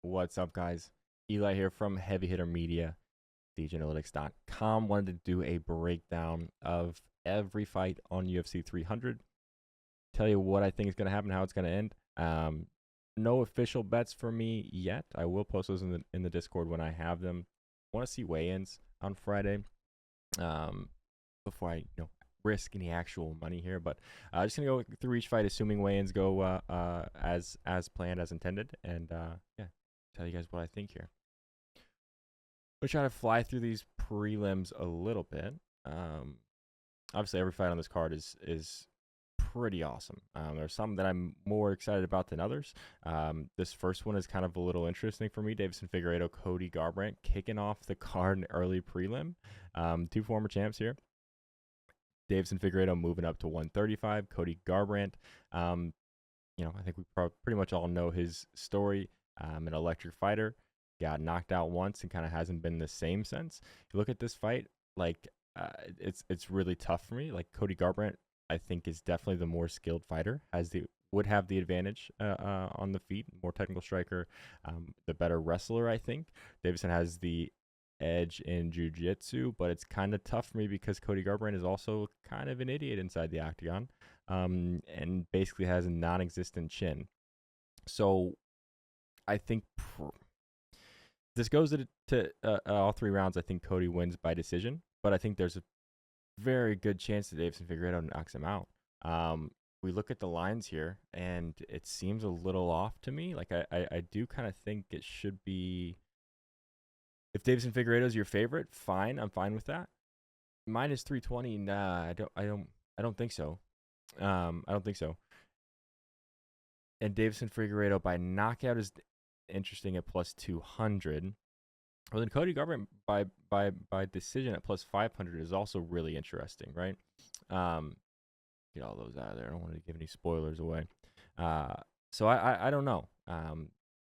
What's up, guys? Eli here from Heavy Hitter Media, degenEli's.com. Wanted to do a breakdown of every fight on UFC 300. Tell you what I think is going to happen, how it's going to end. No official bets for me yet. I will post those in the Discord when I have them. I want to see weigh-ins on Friday before I risk any actual money here. But just gonna go through each fight, assuming weigh-ins go as planned, as intended, and yeah, tell you guys what I think here. We'll try to fly through these prelims a little bit. Obviously, every fight on this card is pretty awesome. There's some that I'm more excited about than others. This first one is kind of a little interesting for me. Figueiredo, Cody Garbrandt kicking off the card in early prelim. Two former champs here. Figueiredo moving up to 135. Cody Garbrandt, I think we pretty much all know his story. An electric fighter, got knocked out once and kind of hasn't been the same since. You look at this fight, it's really tough for me. Like, Cody Garbrandt, I think, is definitely the more skilled fighter, would have the advantage on the feet, more technical striker, the better wrestler, I think. Davison has the edge in jiu-jitsu, but it's kind of tough for me because Cody Garbrandt is also kind of an idiot inside the octagon, and basically has a non-existent chin. So I think this goes to all three rounds. I think Cody wins by decision, but I think there's a very good chance that Figueiredo knocks him out. We look at the lines here, and it seems a little off to me. Like, I do kind of think it should be, if Figueiredo is your favorite, fine. I'm fine with that. Minus 320, nah, I don't think so. I don't think so. And Figueiredo by knockout is interesting at plus 200. Well, then Cody Garbrandt by decision at plus 500 is also really interesting, right? Get all those out of there. I don't want to give any spoilers away. So I don't know.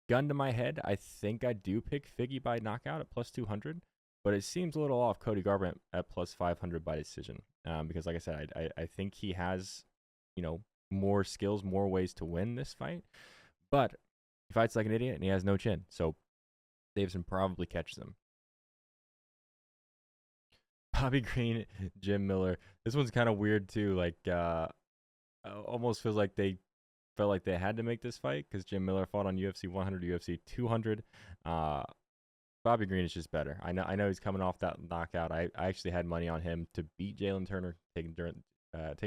Gun to my head, I think I do pick Figgy by knockout at plus 200, but it seems a little off Cody Garbrandt at plus 500 by decision, because, like I said, I think he has, more skills, more ways to win this fight, but he fights like an idiot and he has no chin, so Davison probably catches him. Bobby Green, Jim Miller. This one's kind of weird too. Like, almost feels like they felt like they had to make this fight because Jim Miller fought on UFC 100, UFC 200. Bobby Green is just better. I know he's coming off that knockout. I actually had money on him to beat Jalen Turner, taking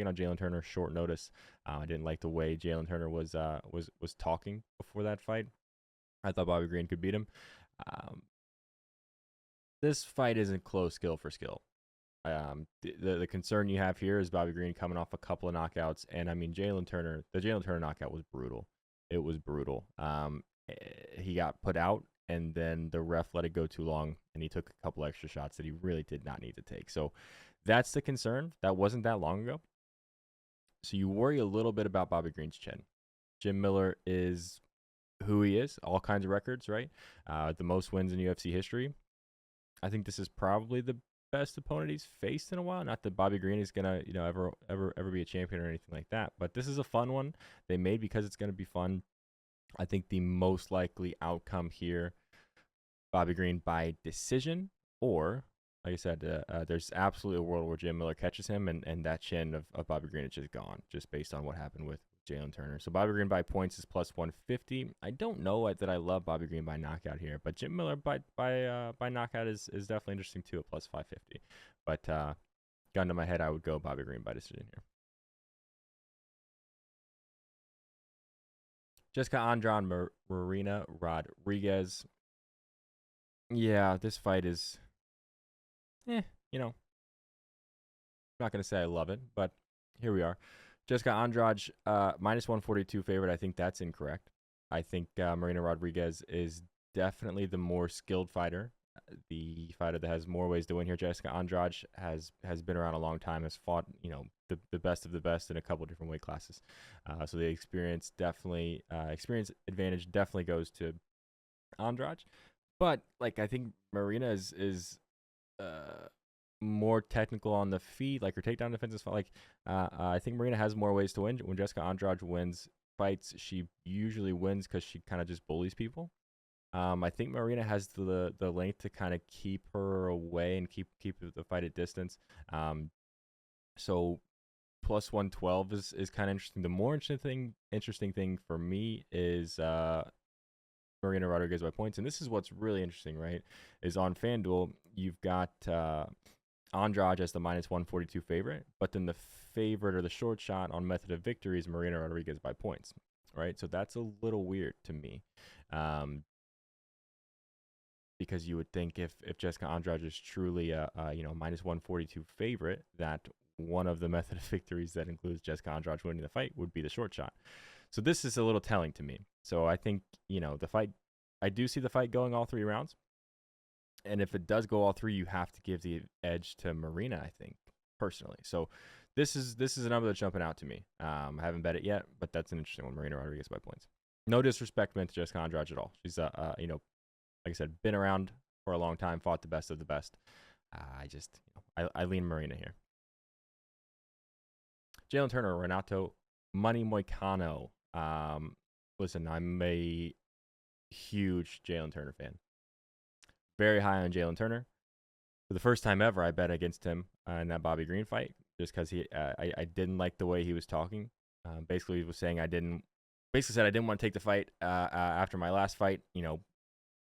on Jalen Turner short notice. I didn't like the way Jalen Turner was talking before that fight. I thought Bobby Green could beat him. This fight isn't close skill for skill. The concern you have here is Bobby Green coming off a couple of knockouts, and I mean the Jalen Turner knockout was brutal. It was brutal. He got put out, and then the ref let it go too long, and he took a couple extra shots that he really did not need to take. So that's the concern. That wasn't that long ago. So you worry a little bit about Bobby Green's chin. Jim Miller is who he is, all kinds of records, right? The most wins in UFC history. I think this is probably the best opponent he's faced in a while. Not that Bobby Green is gonna, ever be a champion or anything like that, but this is a fun one they made because it's gonna be fun. I think the most likely outcome here, Bobby Green by decision, or, like I said, there's absolutely a world where Jim Miller catches him, and that chin of Bobby Green is just gone, just based on what happened with Jalen Turner. So Bobby Green by points is plus 150. I don't know that I love Bobby Green by knockout here, but Jim Miller by knockout is definitely interesting too at plus 550. But gun to my head, I would go Bobby Green by decision here. Jessica Andrade, Marina Rodriguez. Yeah, this fight is, I'm not going to say I love it, but here we are. Jessica Andrade, minus 142 favorite. I think that's incorrect. I think Marina Rodriguez is definitely the more skilled fighter, the fighter that has more ways to win here. Jessica Andrade has been around a long time, has fought, the best of the best in a couple different weight classes. So the experience advantage definitely goes to Andrade. But, like, I think Marina is more technical on the feet, like her takedown defense is like, I think Marina has more ways to win. When Jessica Andrade wins fights, she usually wins because she kind of just bullies people. I think Marina has the length to kind of keep her away and keep the fight at distance. So plus 112 is kind of interesting. The more interesting thing for me is Marina Rodriguez by points, and this is what's really interesting, right? Is on FanDuel you've got Andrade as the minus 142 favorite, but then the favorite or the short shot on method of victory is Marina Rodriguez by points, right? So that's a little weird to me. Because you would think if Jessica Andrade is truly a minus 142 favorite, that one of the method of victories that includes Jessica Andrade winning the fight would be the short shot. So this is a little telling to me. So I think, the fight, I do see the fight going all 3 rounds. And if it does go all 3, you have to give the edge to Marina, I think, personally. So this is a number that's jumping out to me. I haven't bet it yet, but that's an interesting one, Marina Rodriguez by points. No disrespect meant to Jessica Andrade at all. She's, like I said, been around for a long time, fought the best of the best. I lean Marina here. Jalen Turner, Renato, Money Moicano. Listen, I'm a huge Jalen Turner fan. Very high on Jalen Turner. For the first time ever, I bet against him in that Bobby Green fight, just because I didn't like the way he was talking. Basically, he was saying I didn't want to take the fight after my last fight.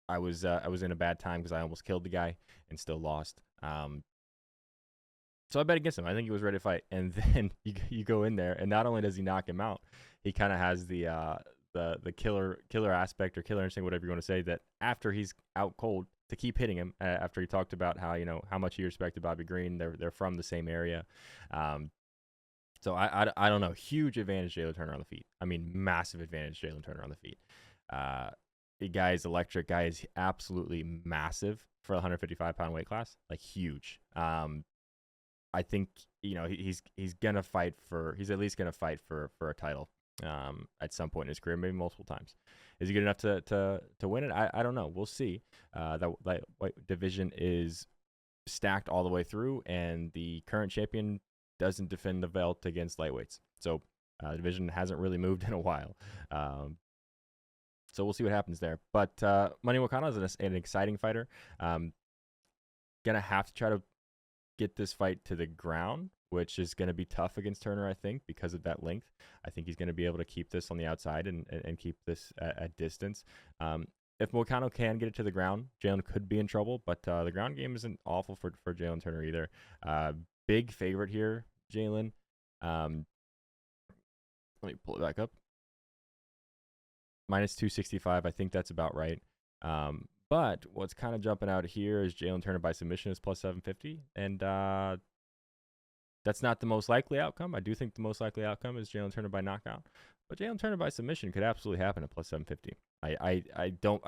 I was in a bad time because I almost killed the guy and still lost. So I bet against him. I think he was ready to fight. And then you go in there, and not only does he knock him out, he kind of has the killer aspect or killer instinct, whatever you want to say, that after he's out cold, to keep hitting him. After he talked about how much he respected Bobby Green, they're from the same area. So I don't know. Huge advantage Jalen Turner on the feet. I mean, massive advantage Jalen Turner on the feet. The guy is electric. Guy is absolutely massive for a 155-pound weight class. Like, huge. I think he's gonna fight for. He's at least gonna fight for a title at some point in his career, maybe multiple times. Is he good enough to win it? I don't know. We'll see. That division is stacked all the way through, and the current champion doesn't defend the belt against lightweights. So the division hasn't really moved in a while. So we'll see what happens there. But Money Moicano is an exciting fighter. Gonna have to try to get this fight to the ground, which is going to be tough against Turner, I think, because of that length. I think he's going to be able to keep this on the outside and keep this at distance. If Moicano can get it to the ground, Jalen could be in trouble, but the ground game isn't awful for Jalen Turner either. Big favorite here, Jalen. Let me pull it back up. Minus 265, I think that's about right. But what's kind of jumping out here is Jalen Turner by submission is plus 750. And that's not the most likely outcome. I do think the most likely outcome is Jalen Turner by knockout. But Jalen Turner by submission could absolutely happen at plus 750. I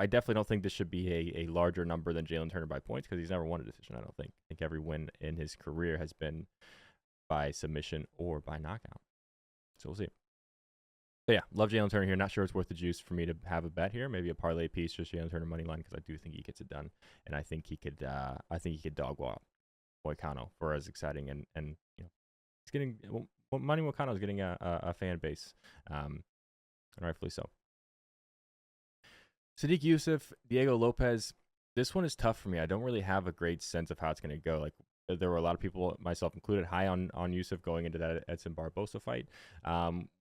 definitely don't think this should be a larger number than Jalen Turner by points, because he's never won a decision, I don't think. I think every win in his career has been by submission or by knockout. So we'll see. So yeah, love Jalen Turner here. Not sure it's worth the juice for me to have a bet here. Maybe a parlay piece, just Jalen Turner money line, because I do think he gets it done, and I think he could. Dog walk Moicano for as exciting and he's getting Money Moicano is getting a fan base, and rightfully so. Sadiq Yusuff, Diego Lopes. This one is tough for me. I don't really have a great sense of how it's going to go. Like, there were a lot of people, myself included, high on Yusuff going into that Edson Barbosa fight,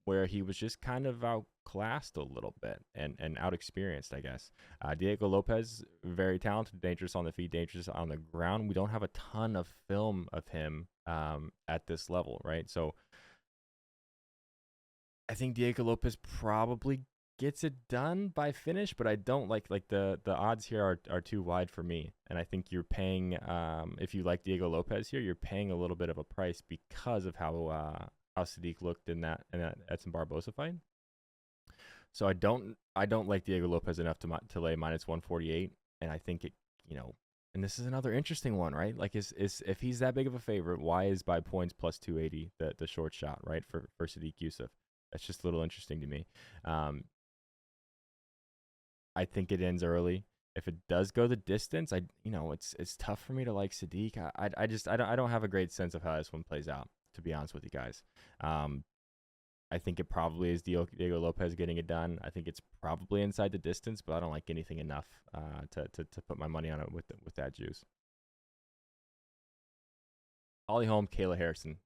where he was just kind of outclassed a little bit and outexperienced, I guess. Diego Lopes, very talented, dangerous on the feet, dangerous on the ground. We don't have a ton of film of him at this level, right? So I think Diego Lopes probably gets it done by finish, but I don't like the odds here are too wide for me, and I think you're paying if you like Diego Lopes here, you're paying a little bit of a price because of how Sadiq looked in that Edson Barbosa fight. So I don't like Diego Lopes enough to lay minus 148, and I think it and this is another interesting one, right? Like, is if he's that big of a favorite, why is by points plus 280 the short shot, right, for Sadiq Yusuff? That's just a little interesting to me. I think it ends early. If it does go the distance, it's tough for me to like Sadiq. I don't have a great sense of how this one plays out, to be honest with you guys. I I think it probably is Diego Lopes getting it done. I think it's probably inside the distance, but I don't like anything enough to put my money on it with that juice. Holm, Kayla Harrison.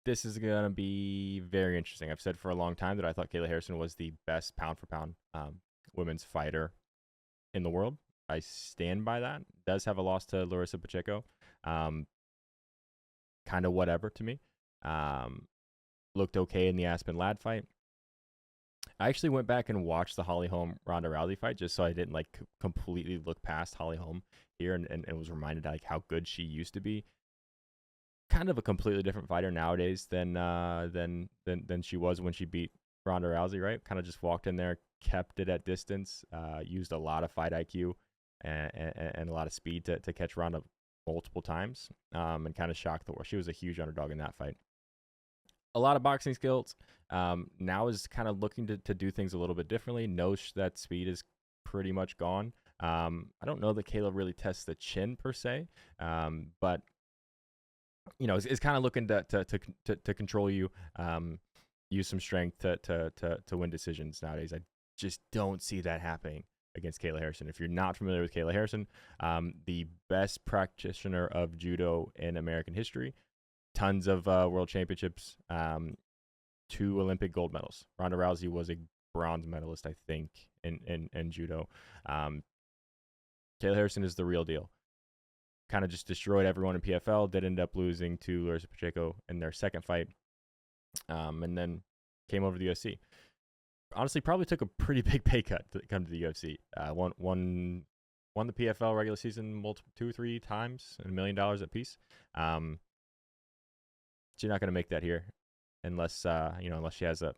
This is going to be very interesting. I've said for a long time that I thought Kayla Harrison was the best pound-for-pound women's fighter in the world. I stand by that. Does have a loss to Larissa Pacheco. Kind of whatever to me. Looked okay in the Aspen Ladd fight. I actually went back and watched the Holly Holm Ronda Rousey fight just so I didn't like completely look past Holly Holm here and was reminded like how good she used to be. Kind of a completely different fighter nowadays than she was when she beat Ronda Rousey, right? Kind of just walked in there, kept it at distance, used a lot of fight IQ and a lot of speed to catch Ronda multiple times, and kind of shocked the world. She was a huge underdog in that fight. A lot of boxing skills. Now is kind of looking to do things a little bit differently. Knows that speed is pretty much gone. I don't know that Kayla really tests the chin per se, but you know, is kind of looking to control you, use some strength to win decisions nowadays. I just don't see that happening against Kayla Harrison. If you're not familiar with Kayla Harrison, the best practitioner of judo in American history, tons of world championships, 2 Olympic gold medals. Ronda Rousey was a bronze medalist, I think, in judo. Kayla Harrison is the real deal. Kind of just destroyed everyone in PFL. Did end up losing to Larissa Pacheco in their second fight, and then came over to the UFC. Honestly, probably took a pretty big pay cut to come to the UFC. Won the PFL regular season 2-3 times and $1 million a piece. She's not going to make that here, unless unless she has a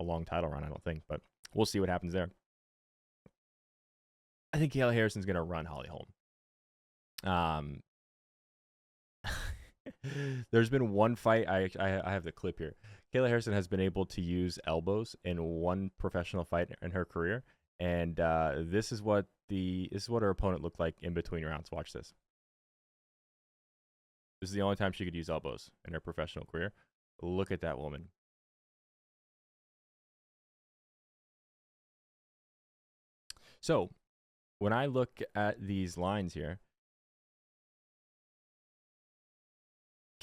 long title run. I don't think, but we'll see what happens there. I think Kayla Harrison's going to run Holly Holm. There's been one fight. I have the clip here. Kayla Harrison has been able to use elbows in one professional fight in her career, and this is what her opponent looked like in between rounds. Watch this. This is the only time she could use elbows in her professional career. Look at that woman. So when I look at these lines here,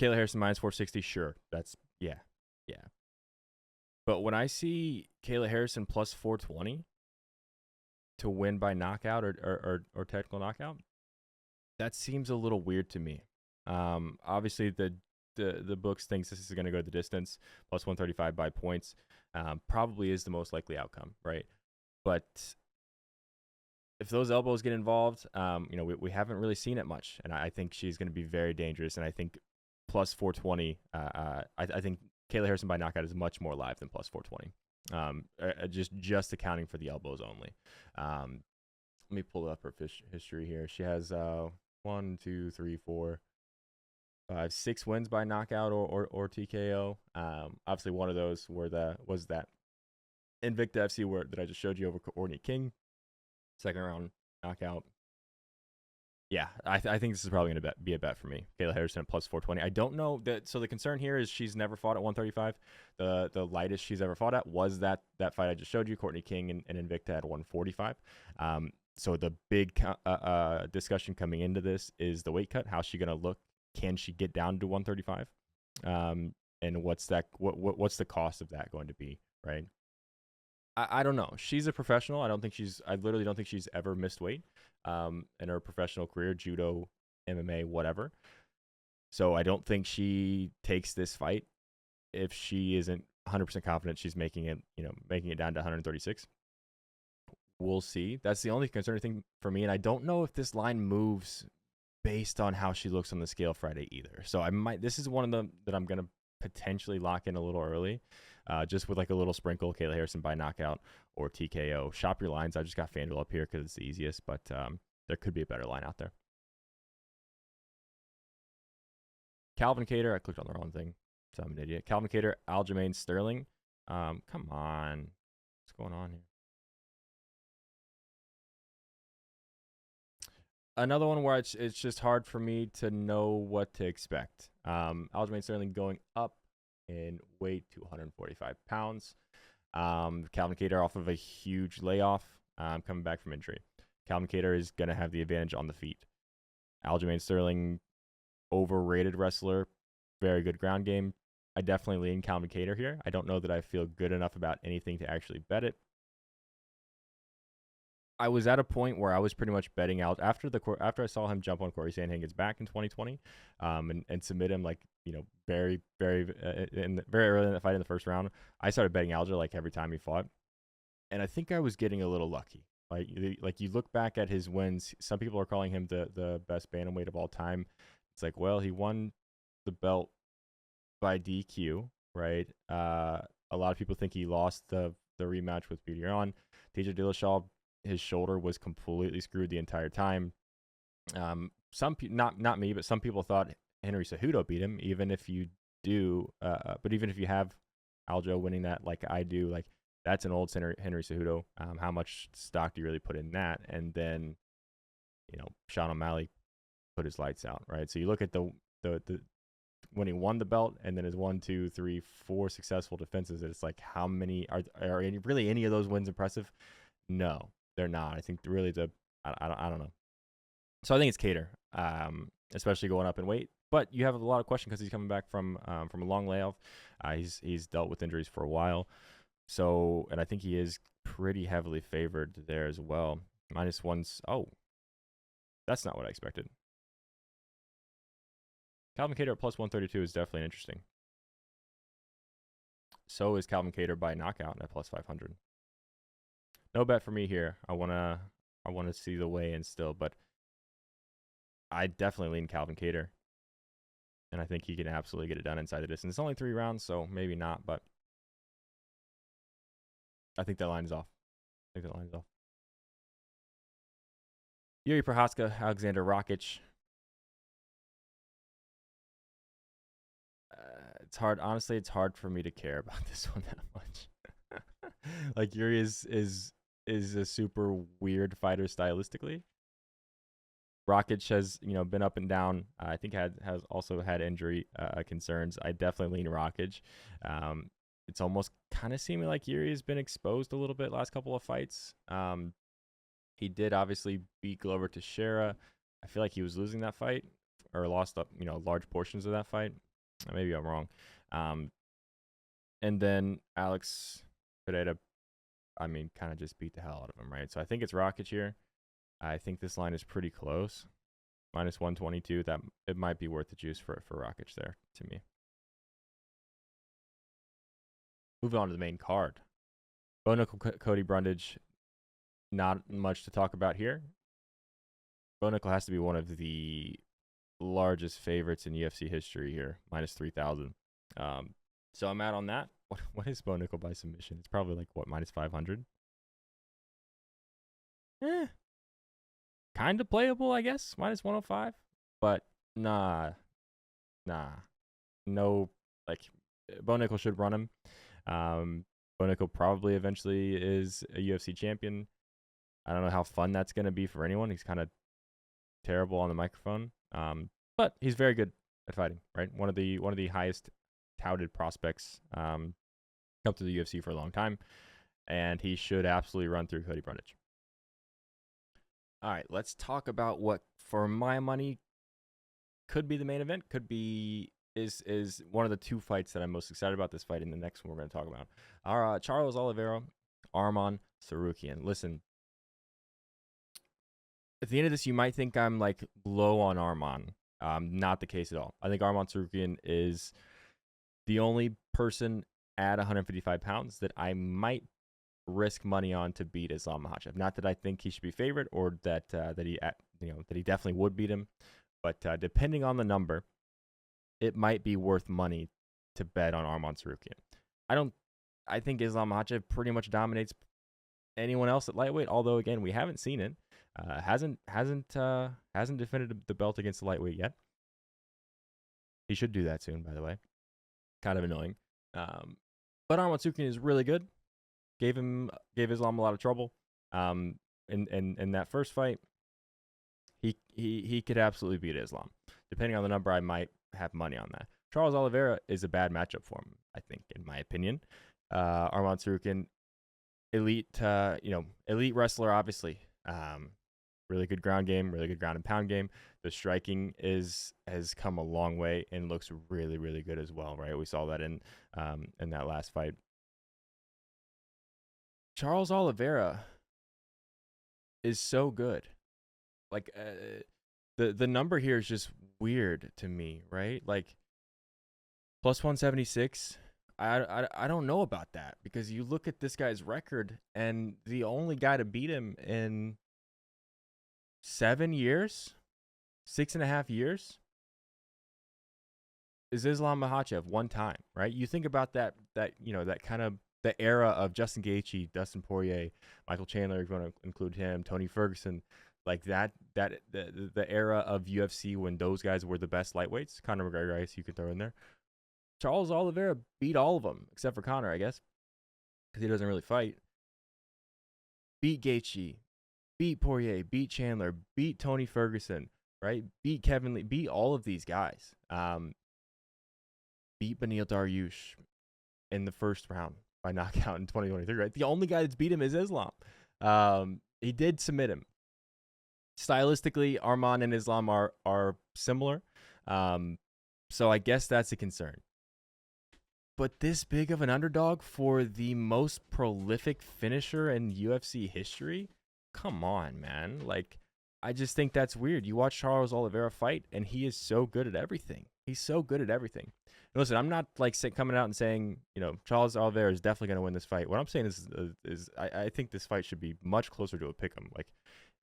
Kayla Harrison minus 460, sure. That's, yeah. But when I see Kayla Harrison plus 420 to win by knockout or technical knockout, that seems a little weird to me. Obviously, the books thinks this is going to go the distance, plus 135 by points. Probably is the most likely outcome, right? But if those elbows get involved, we haven't really seen it much, and I think she's going to be very dangerous. And I think plus 420, I think Kayla Harrison by knockout is much more live than plus 420. Just accounting for the elbows only. Let me pull up her history here. She has 1, 2, 3, 4, 5, 6 wins by knockout or TKO. Obviously, one of those was that Invicta FC that I just showed you over Courtney King, second round knockout. Yeah, I think this is probably going to be a bet for me. Kayla Harrison at plus 420. I don't know that. So the concern here is she's never fought at 135. The lightest she's ever fought at was that fight I just showed you, Courtney King and Invicta at 145. So the big discussion coming into this is the weight cut. How's she going to look? Can she get down to 135? And what's the cost of that going to be, right? I don't know. She's a professional. I literally don't think she's ever missed weight in her professional career, judo, MMA, whatever. So I don't think she takes this fight if she isn't 100% confident she's making it down to 136. We'll see. That's the only concerning thing for me. And I don't know if this line moves based on how she looks on the scale Friday either. So this is one of them that I'm going to potentially lock in a little early, just with like a little sprinkle, Kayla Harrison by knockout or TKO. Shop your lines. I just got FanDuel up here because it's the easiest, but there could be a better line out there. Calvin Kattar, I clicked on the wrong thing, so I'm an idiot. Calvin Kattar, Aljamain Sterling. Come on. What's going on here? Another one where it's just hard for me to know what to expect. Aljamain Sterling going up in weight to 145 pounds. Calvin Kattar off of a huge layoff, coming back from injury. Calvin Kattar is going to have the advantage on the feet. Aljamain Sterling, overrated wrestler, very good ground game. I definitely lean Calvin Kattar here. I don't know that I feel good enough about anything to actually bet it. I was at a point where I was pretty much betting out after I saw him jump on Corey Sandhagen's back in 2020, and submit him very early in the fight in the first round. I started betting Aljo like every time he fought, and I think I was getting a little lucky. Like you look back at his wins, some people are calling him the best bantamweight of all time. It's like, well, he won the belt by DQ, right? A lot of people think he lost the rematch with Pereira. TJ Dillashaw, his shoulder was completely screwed the entire time. Not me, but some people thought Henry Cejudo beat him. Even if you do, but even if you have Aljo winning that, like I do, like that's an old Henry Cejudo. How much stock do you really put in that? And then, Sean O'Malley put his lights out, right? So you look at the when he won the belt, and then his 1, 2, 3, 4 successful defenses. It's like, how many are really any of those wins impressive? No, they're not. I think really I don't know. So I think it's Kattar, especially going up in weight. But you have a lot of questions because he's coming back from a long layoff. He's dealt with injuries for a while. So, and I think he is pretty heavily favored there as well. -1's. Oh, that's not what I expected. Calvin Kattar at +132 is definitely interesting. So is Calvin Kattar by knockout at +500. No bet for me here. I wanna see the weigh-in still, but I definitely lean Calvin Kattar, and I think he can absolutely get it done inside the distance. It's only 3 rounds, so maybe not, but I think that line is off. Yuri Prochazka, Alexander Rakic. It's hard. Honestly, it's hard for me to care about this one that much. Like, Yuri is a super weird fighter stylistically. Rakic has been up and down. I think has also had injury concerns. I definitely lean Rakic. It's almost kind of seeming like Yuri has been exposed a little bit last couple of fights. He did obviously beat Glover Teixeira. I feel like he was losing that fight, or lost up large portions of that fight. Maybe I'm wrong. And then Alex Pereira, kind of just beat the hell out of him, right? So I think it's Rakic here. I think this line is pretty close. -122. That it might be worth the juice for Rakic there to me. Moving on to the main card. Bo Nickal, Cody Brundage. Not much to talk about here. Bo Nickal has to be one of the largest favorites in UFC history here, -3,000. So I'm out on that. What is Bo Nickal by submission? It's probably like -500. Kind of playable, I guess. -105, but nah. No, like Bo Nickal should run him. Bo Nickal probably eventually is a UFC champion. I don't know how fun that's going to be for anyone. He's kind of terrible on the microphone. But he's very good at fighting, right? One of the highest touted prospects come to the UFC for a long time, and he should absolutely run through Cody Brundage. All right, let's talk about what, for my money, could be the main event. Is one of the 2 fights that I'm most excited about. This fight and the next one we're going to talk about. Charles Oliveira, Arman Tsarukyan. Listen, at the end of this, you might think I'm like low on Arman. Not the case at all. I think Arman Tsarukyan is the only person at 155 pounds that I might risk money on to beat Islam Makhachev. Not that I think he should be favored, or that he definitely would beat him, but depending on the number, it might be worth money to bet on Arman Tsarukyan. I think Islam Makhachev pretty much dominates anyone else at lightweight. Although again, we haven't seen it. Hasn't defended the belt against the lightweight yet. He should do that soon, by the way. Kind of annoying. But Arman Tsarukyan is really good. Gave Islam a lot of trouble. In that first fight, he could absolutely beat Islam. Depending on the number, I might have money on that. Charles Oliveira is a bad matchup for him. I think, in my opinion. Arman Tsarukyan, elite wrestler, obviously. Really good ground game, really good ground and pound game. The striking has come a long way and looks really, really good as well, right? We saw that in that last fight. Charles Oliveira is so good. Like, the number here is just weird to me, right? Like, plus 176. I don't know about that, because you look at this guy's record, and the only guy to beat him in 7 years, 6.5 years, is Islam Makhachev one time, right? You think about that kind of the era of Justin Gaethje, Dustin Poirier, Michael Chandler, if you want to include him, Tony Ferguson, like the era of UFC when those guys were the best lightweights. Conor McGregor, I guess you could throw in there. Charles Oliveira beat all of them except for Conor, I guess, because he doesn't really fight. Beat Gaethje, beat Poirier, beat Chandler, beat Tony Ferguson, right? Beat Kevin Lee, beat all of these guys. Beat Beneil Dariush in the first round by knockout in 2023, right? The only guy that's beat him is Islam. He did submit him. Stylistically, Arman and Islam are similar. So I guess that's a concern. But this big of an underdog for the most prolific finisher in UFC history? Come on, man. Like, I just think that's weird. You watch Charles Oliveira fight, and he is so good at everything. He's so good at everything. And listen, I'm not like coming out and saying, Charles Oliveira is definitely going to win this fight. What I'm saying is I think this fight should be much closer to a pick'em. Like,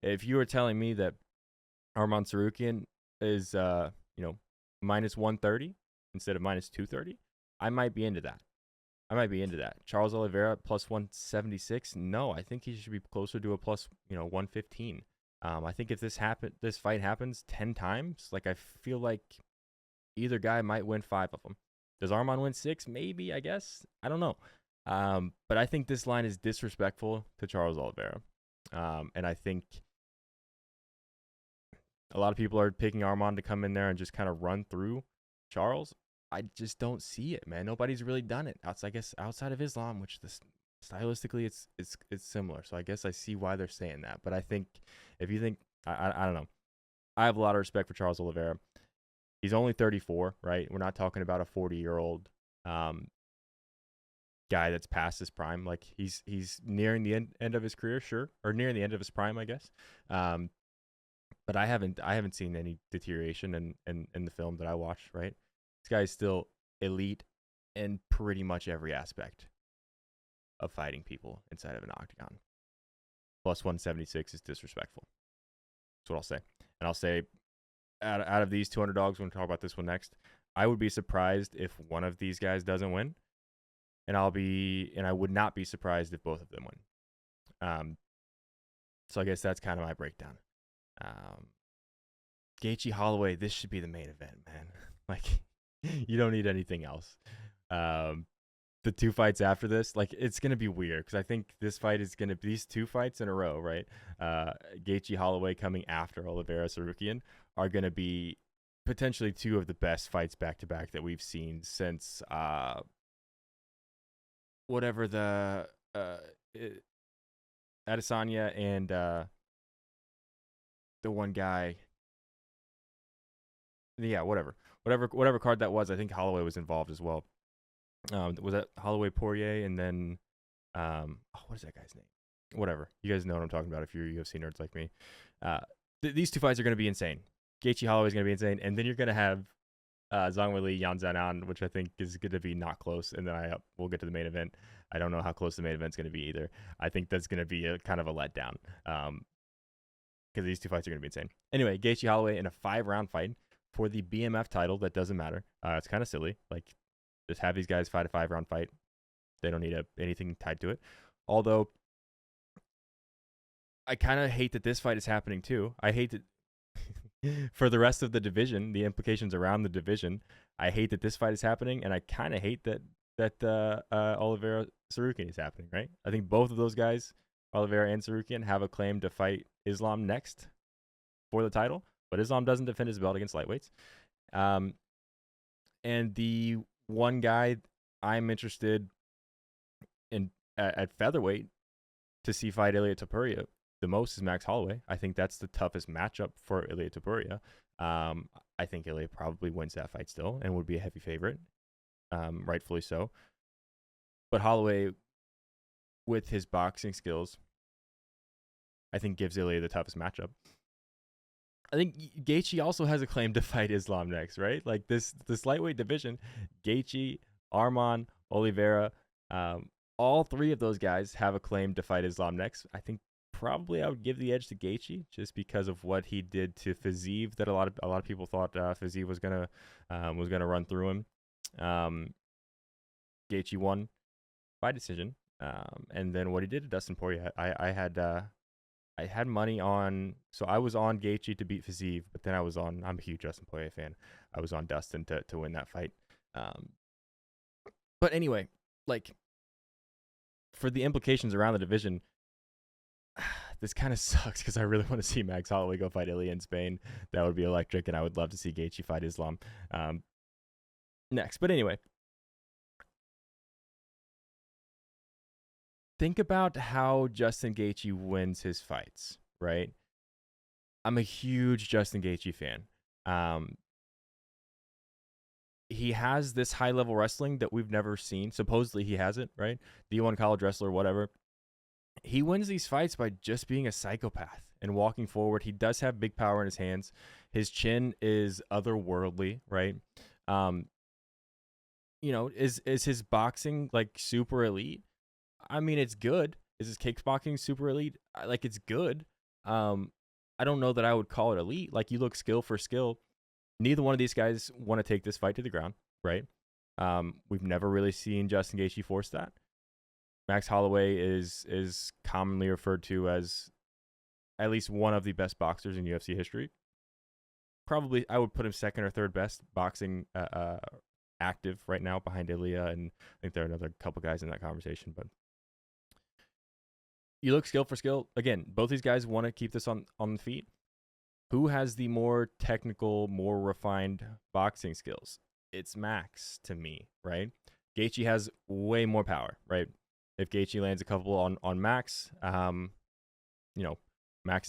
if you were telling me that Arman Tsarukyan is, minus 130 instead of minus 230, I might be into that. Charles Oliveira plus 176. No, I think he should be closer to a plus, 115. I think if this fight happens 10 times, like, I feel like either guy might win 5 of them. Does Arman win 6? Maybe, I guess. I don't know. But I think this line is disrespectful to Charles Oliveira. And I think a lot of people are picking Arman to come in there and just kind of run through Charles. I just don't see it, man. Nobody's really done it outside of Islam, which stylistically it's similar. So I guess I see why they're saying that. But I think if you think I don't know, I have a lot of respect for Charles Oliveira. He's only 34, right? We're not talking about a 40-year-old guy that's past his prime. Like, he's nearing the end of his career, sure, or nearing the end of his prime, I guess. But I haven't seen any deterioration in the film that I watched, right? This guy is still elite in pretty much every aspect of fighting people inside of an octagon. Plus 176 is disrespectful. That's what I'll say. And I'll say, out of these 200 dogs, we're going to talk about this one next, I would be surprised if one of these guys doesn't win. And I would not be surprised if both of them win. So I guess that's kind of my breakdown. Gaethje Holloway, this should be the main event, man. Like, you don't need anything else. The 2 fights after this, like, it's going to be weird, because I think this fight is going to be these 2 fights in a row, right? Gaethje Holloway coming after Oliveira Tsarukyan are going to be potentially 2 of the best fights back-to-back that we've seen since whatever the Adesanya and the one guy. Yeah, whatever card that was. I think Holloway was involved as well. Was that Holloway Poirier, and then what is that guy's name? Whatever. You guys know what I'm talking about if you're UFC nerds like me. These 2 fights are going to be insane. Gaethje Holloway is going to be insane, and then you're going to have Zhang Weili, Yan Xiaonan, which I think is going to be not close, and then we'll get to the main event. I don't know how close the main event's going to be either. I think that's going to be a kind of a letdown, because these 2 fights are going to be insane. Anyway, Gaethje Holloway in a 5-round fight for the BMF title. That doesn't matter. It's kind of silly. Like, just have these guys fight a 5-round fight. They don't need anything tied to it. Although, I kind of hate that this fight is happening too. I hate that for the rest of the division, the implications around the division. I hate that this fight is happening, and I kind of hate that Oliveira Tsarukyan is happening, right? I think both of those guys, Oliveira and Tsarukyan, have a claim to fight Islam next for the title, but Islam doesn't defend his belt against lightweights. And the one guy I'm interested in at featherweight to see fight Ilia Topuria the most is Max Holloway. I think that's the toughest matchup for Ilia Topuria. I think Ilia probably wins that fight still and would be a heavy favorite, rightfully so. But Holloway, with his boxing skills, I think gives Ilia the toughest matchup. I think Gaethje also has a claim to fight Islam next, right? Like this lightweight division, Gaethje, Arman, Oliveira, all three of those guys have a claim to fight Islam next. I think probably I would give the edge to Gaethje just because of what he did to Fiziev. That a lot of people thought Fiziev was gonna run through him. Gaethje won by decision, and then what he did to Dustin Poirier, I had money on, so I was on Gaethje to beat Fiziev, but then I'm a huge Dustin Poirier fan. I was on Dustin to win that fight. But anyway, like, for the implications around the division, this kind of sucks because I really want to see Max Holloway go fight Ilia in Spain. That would be electric, and I would love to see Gaethje fight Islam next. But anyway, think about how Justin Gaethje wins his fights, right? I'm a huge Justin Gaethje fan. He has this high-level wrestling that we've never seen. Supposedly he has it, right? D1 college wrestler, whatever. He wins these fights by just being a psychopath and walking forward. He does have big power in his hands. His chin is otherworldly, right? Is his boxing like super elite? I mean, it's good. Is his kickboxing super elite? Like, it's good. I don't know that I would call it elite. Like, you look skill for skill. Neither one of these guys want to take this fight to the ground, right? We've never really seen Justin Gaethje force that. Max Holloway is commonly referred to as at least one of the best boxers in UFC history. Probably, I would put him second or third best boxing active right now behind Ilia, and I think there are another couple guys in that conversation. But you look skill for skill. Again, both these guys want to keep this on the feet. Who has the more technical, more refined boxing skills? It's Max to me, right? Gaethje has way more power, right? If Gaethje lands a couple on Max, Max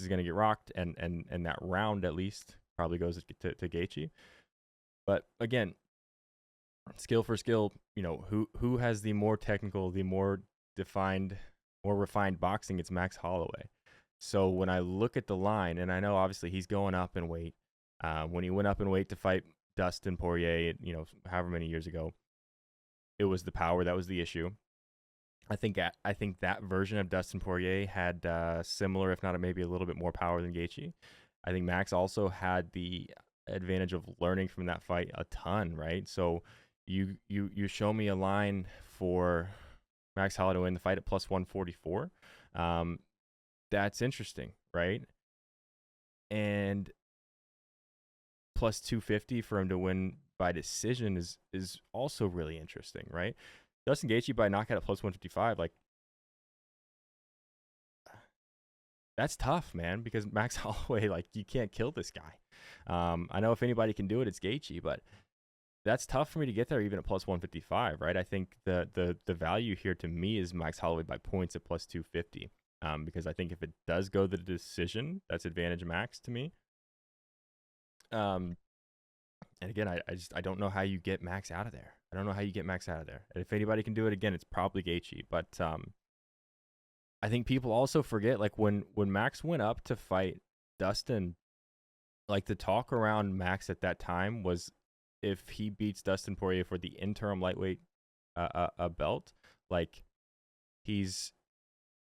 is going to get rocked, and that round at least probably goes to Gaethje. But again, skill for skill, who has the more technical, the more defined, more refined boxing? It's Max Holloway. So when I look at the line, and I know obviously he's going up in weight. When he went up in weight to fight Dustin Poirier, however many years ago, it was the power that was the issue. I think that version of Dustin Poirier had similar, if not maybe a little bit more power than Gaethje. I think Max also had the advantage of learning from that fight a ton, right? So you show me a line for Max Holloway to win the fight at plus 144. That's interesting, right? And plus 250 for him to win by decision is also really interesting, right? Justin Gaethje by knockout at plus 155, like, that's tough, man, because Max Holloway, like, you can't kill this guy. I know if anybody can do it, it's Gaethje, but that's tough for me to get there even at plus 155, right? I think the value here to me is Max Holloway by points at plus 250. Because I think if it does go the decision, that's advantage Max to me. And again, I don't know how you get Max out of there. I don't know how you get Max out of there. And if anybody can do it again, it's probably Gaethje. But I think people also forget, like, when Max went up to fight Dustin, like, the talk around Max at that time was if he beats Dustin Poirier for the interim lightweight belt, like, he's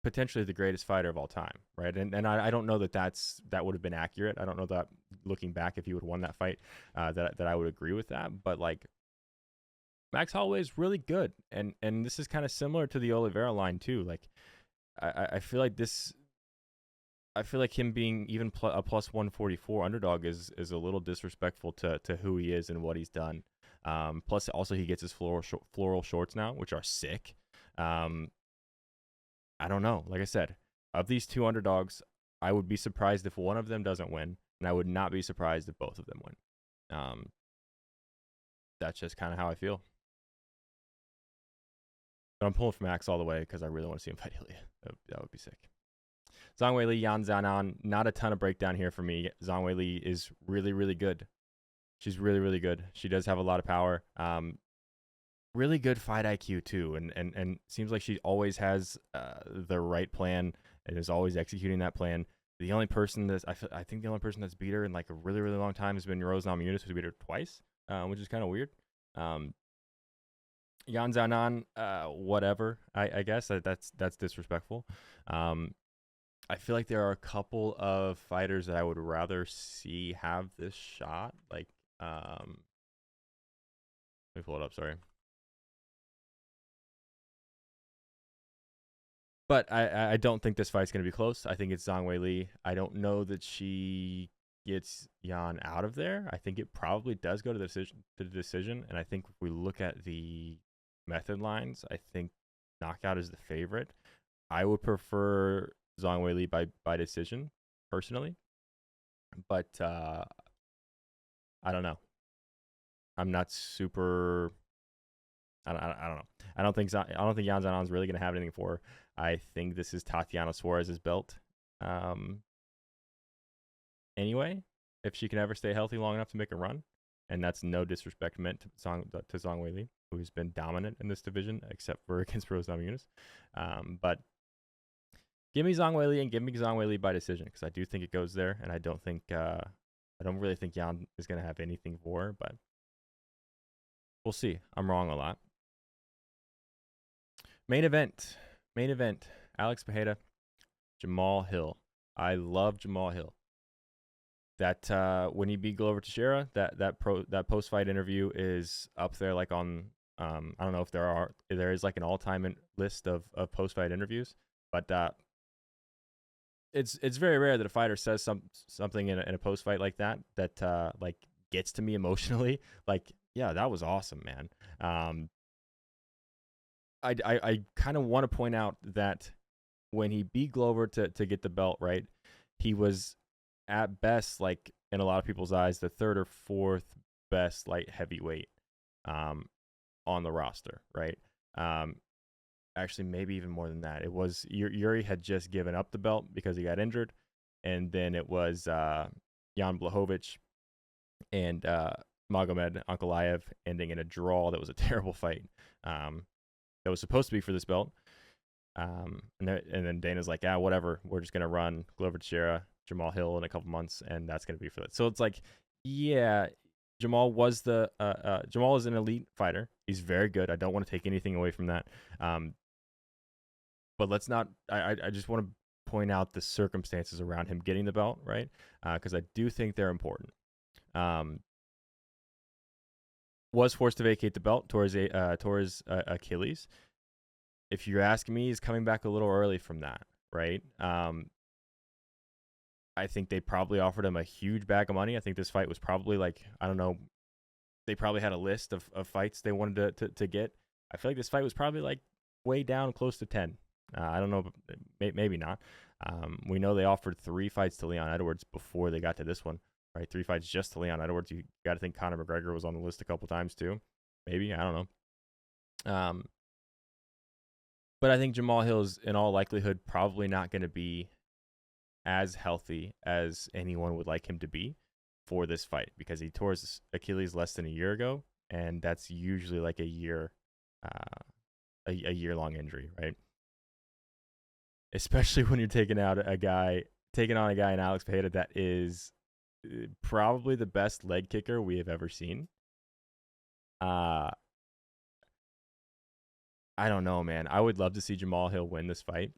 potentially the greatest fighter of all time, right? And I don't know that would have been accurate. I don't know that, looking back, if he would have won that fight, that I would agree with that. But, like, Max Holloway is really good, and this is kind of similar to the Oliveira line too. Like, I feel like this. I feel like him being even a plus 144 underdog is a little disrespectful to who he is and what he's done. Plus, also, he gets his floral shorts now, which are sick. I don't know. Like I said, of these two underdogs, I would be surprised if one of them doesn't win, and I would not be surprised if both of them win. That's just kind of how I feel. But I'm pulling for Max all the way because I really want to see him fight Ilya. That would be sick. Zhang Weili, Yan Xiaonan. Not a ton of breakdown here for me. Zhang Weili is really, really good. She's really, really good. She does have a lot of power. Really good fight IQ too, and seems like she always has the right plan and is always executing that plan. The only person that's I think the only person that's beat her in like a really, really long time has been Rose Namajunas, who's beat her twice, which is kind of weird. Yan Xiaonan, whatever. I guess that's disrespectful. I feel like there are a couple of fighters that I would rather see have this shot. Like, let me pull it up. Sorry. But I don't think this fight's going to be close. I think it's Zhang Weili. I don't know that she gets Yan out of there. I think it probably does go to the decision. And I think if we look at the method lines, I think knockout is the favorite. I would prefer Zhang Weili by decision, personally. But I don't know. I'm not super... I don't know. I don't think Yan Xiaonan's really going to have anything for her. I think this is Tatiana Suarez's belt. Anyway, if she can ever stay healthy long enough to make a run, and that's no disrespect meant to Zhang Weili, who has been dominant in this division, except for against Rose Namajunas. But give me Zhang Weili and give me Zhang Weili by decision, because I do think it goes there, and I don't really think Yan is going to have anything for her, but we'll see. I'm wrong a lot. Main event. Alex Pereira, Jamal Hill. I love Jamal Hill. That when he beat Glover Teixeira, that post fight interview is up there, like on I don't know if there is like an all time list of post fight interviews, but it's very rare that a fighter says something in a post fight like that like gets to me emotionally. Like, yeah, that was awesome, man. I kind of want to point out that when he beat Glover to get the belt, right, he was at best, like in a lot of people's eyes, the third or fourth best light heavyweight on the roster, right? Actually, maybe even more than that. It was Yuri had just given up the belt because he got injured, and then it was Jan Blachowicz and Magomed Ankalaev ending in a draw that was a terrible fight. That was supposed to be for this belt. And then Dana's like, whatever. We're just going to run Glover Teixeira, Jamal Hill in a couple months, and that's going to be for that. So it's like, yeah, Jamal is an elite fighter. He's very good. I don't want to take anything away from that. But let's not, I just want to point out the circumstances around him getting the belt, right? Because I do think they're important. Was forced to vacate the belt towards Achilles. If you're asking me, he's coming back a little early from that, right? I think they probably offered him a huge bag of money. I think this fight was probably like, I don't know, they probably had a list of fights they wanted to get. I feel like this fight was probably like way down close to 10. I don't know, maybe not. We know they offered 3 fights to Leon Edwards before they got to this one. Right, 3 fights just to Leon Edwards. You got to think Conor McGregor was on the list a couple times too. Maybe, I don't know. But I think Jamal Hill is in all likelihood probably not going to be as healthy as anyone would like him to be for this fight, because he tore his Achilles less than a year ago, and that's usually like a year-long injury, right? Especially when you're taking on a guy in Alex Pereira that is probably the best leg kicker we have ever seen. I don't know, man. I would love to see Jamal Hill win this fight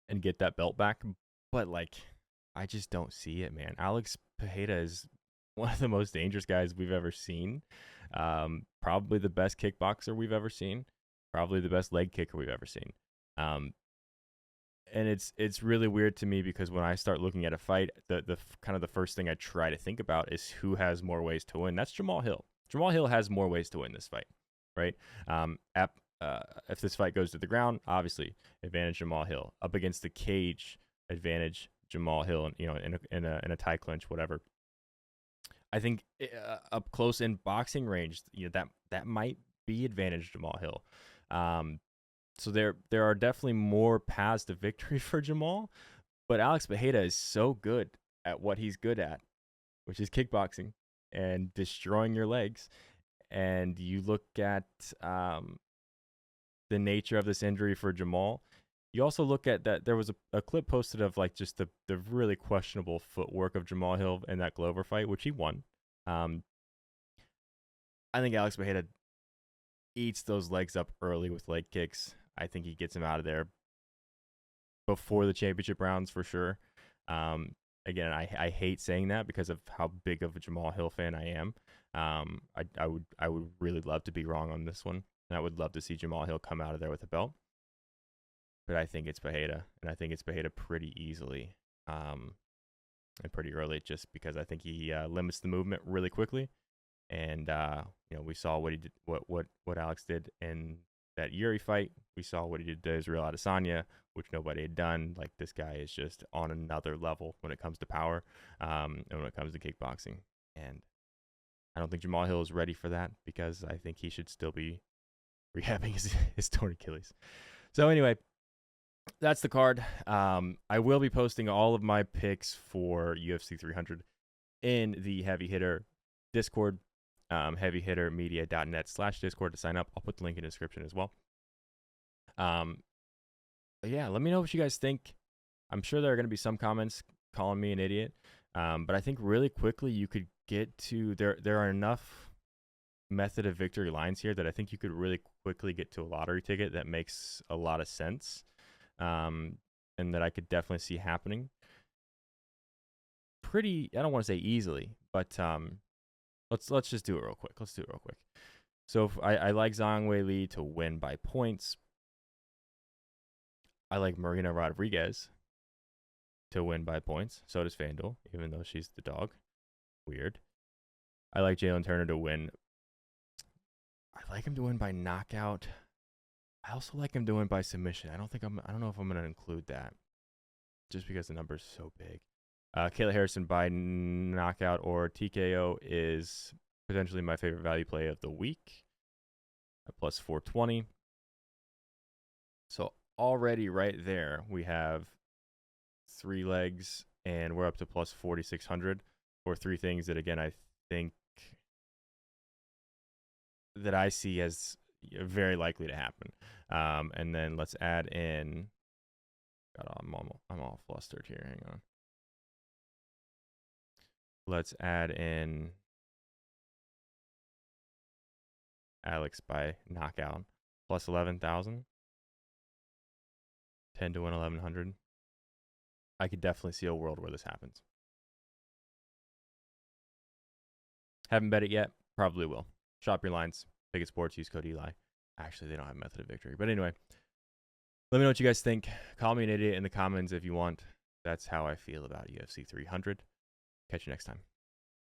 and get that belt back, but like, I just don't see it, man. Alex Pereira is one of the most dangerous guys we've ever seen. Probably the best kickboxer we've ever seen. Probably the best leg kicker we've ever seen. And it's really weird to me, because when I start looking at a fight, the kind of the first thing I try to think about is who has more ways to win. That's Jamal Hill. Jamal Hill has more ways to win this fight, right? If this fight goes to the ground, obviously advantage Jamal Hill. Up against the cage, advantage Jamal Hill, and in a tie clinch, whatever. I think up close in boxing range, that might be advantage Jamal Hill. So there are definitely more paths to victory for Jamal, but Alex Pereira is so good at what he's good at, which is kickboxing and destroying your legs. And you look at the nature of this injury for Jamal. You also look at that there was a clip posted of like just the really questionable footwork of Jamal Hill in that Glover fight, which he won. I think Alex Pereira eats those legs up early with leg kicks. I think he gets him out of there before the championship rounds for sure. Again, I hate saying that because of how big of a Jamal Hill fan I am. I would really love to be wrong on this one. And I would love to see Jamal Hill come out of there with a belt. But I think it's Pereira, and I think it's Pereira pretty easily and pretty early, just because I think he limits the movement really quickly. And we saw what he did, what Alex did in that Yuri fight. We saw what he did to Israel Adesanya, which nobody had done. Like, this guy is just on another level when it comes to power, and when it comes to kickboxing. And I don't think Jamal Hill is ready for that, because I think he should still be rehabbing his torn Achilles. So anyway, that's the card. I will be posting all of my picks for UFC 300 in the Heavy Hitter Discord, heavyhittermedia.net/Discord to sign up. I'll put the link in the description as well. But yeah, let me know what you guys think. I'm sure there are going to be some comments calling me an idiot, but I think really quickly you could get to there are enough method of victory lines here that I think you could really quickly get to a lottery ticket that makes a lot of sense, and that I could definitely see happening pretty, I don't want to say easily, but let's just do it real quick. So I like Zhang Weili to win by points. I like Marina Rodriguez to win by points. So does FanDuel, even though she's the dog. Weird. I like Jalen Turner to win. I like him to win by knockout. I also like him to win by submission. I don't know if I'm going to include that, just because the number is so big. Kayla Harrison by knockout or TKO is potentially my favorite value play of the week at plus 420. So already right there, we have 3 legs, and we're up to plus 4,600 for 3 things that, again, I think that I see as very likely to happen. And then let's add in, God, I'm all flustered here. Hang on. Let's add in Alex by knockout, plus 11,000. 10 to win 1,100. I could definitely see a world where this happens. Haven't bet it yet. Probably will. Shop your lines. Pick it Sports. Use code Eli. Actually, they don't have method of victory. But anyway, let me know what you guys think. Call me an idiot in the comments if you want. That's how I feel about UFC 300. Catch you next time.